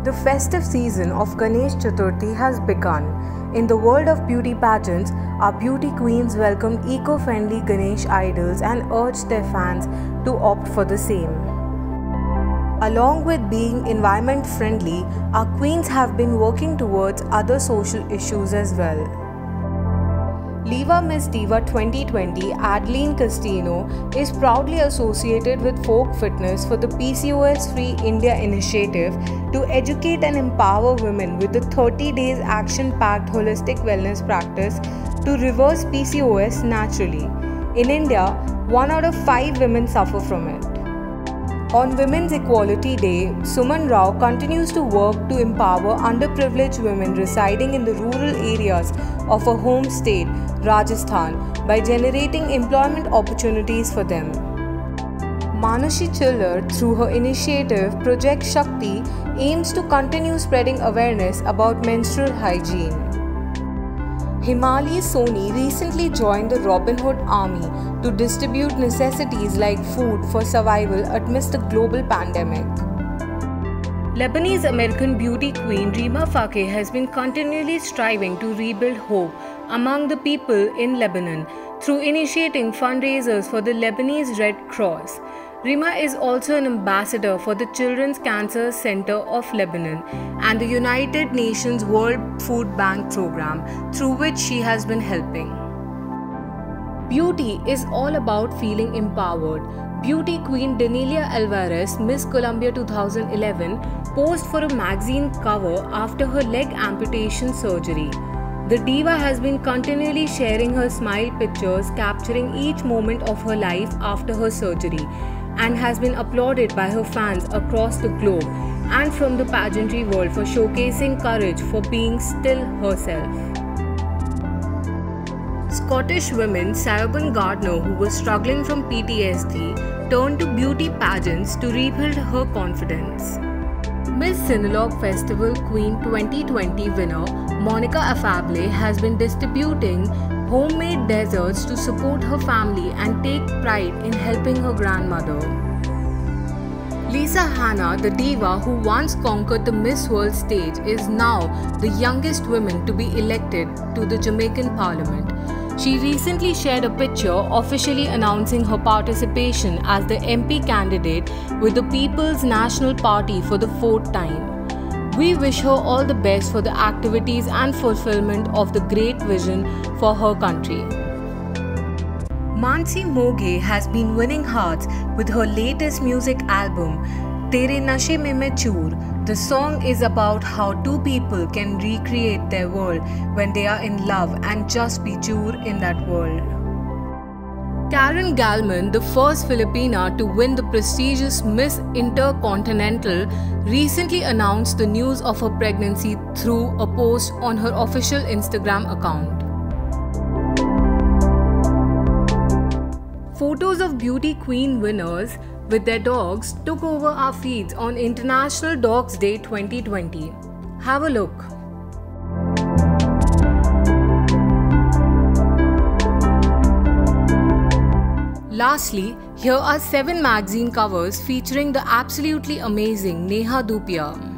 The festive season of Ganesh Chaturthi has begun. In the world of beauty pageants, our beauty queens welcomed eco-friendly Ganesh idols and urged their fans to opt for the same. Along with being environment friendly, our queens have been working towards other social issues as well. Liva Miss Diva 2020 Adeline Castino is proudly associated with Folk Fitness for the PCOS Free India initiative to educate and empower women with the 30 days action-packed holistic wellness practice to reverse PCOS naturally. In India, 1 out of 5 women suffer from it. On Women's Equality Day, Suman Rao continues to work to empower underprivileged women residing in the rural areas of her home state, Rajasthan, by generating employment opportunities for them. Manashi Chillar, through her initiative Project Shakti, aims to continue spreading awareness about menstrual hygiene. Himali Soni recently joined the Robin Hood Army to distribute necessities like food for survival amidst the global pandemic. Lebanese-American beauty queen Rima Fakeh has been continually striving to rebuild hope among the people in Lebanon through initiating fundraisers for the Lebanese Red Cross. Rima is also an ambassador for the Children's Cancer Center of Lebanon and the United Nations World Food Bank program, through which she has been helping. Beauty is all about feeling empowered. Beauty queen Danelia Alvarez, Miss Colombia 2011, posed for a magazine cover after her leg amputation surgery. The diva has been continually sharing her smile pictures capturing each moment of her life after her surgery, and has been applauded by her fans across the globe and from the pageantry world for showcasing courage for being still herself. Scottish woman Siobhan Gardner, who was struggling from PTSD, turned to beauty pageants to rebuild her confidence. Miss Sinulog Festival Queen 2020 winner Monica Affable has been distributing homemade desserts to support her family and take pride in helping her grandmother. Lisa Hanna, the diva who once conquered the Miss World stage, is now the youngest woman to be elected to the Jamaican Parliament. She recently shared a picture officially announcing her participation as the MP candidate with the People's National Party for the 4th time. We wish her all the best for the activities and fulfillment of the great vision for her country. Mansi Moge has been winning hearts with her latest music album, Tere Nashe Mein Main Choor. The song is about how two people can recreate their world when they are in love and just be choor in that world. Karen Gallman, the first Filipina to win the prestigious Miss Intercontinental, recently announced the news of her pregnancy through a post on her official Instagram account. Photos of beauty queen winners with their dogs took over our feeds on International Dogs Day 2020. Have a look. Lastly, here are 7 magazine covers featuring the absolutely amazing Neha Dhupia.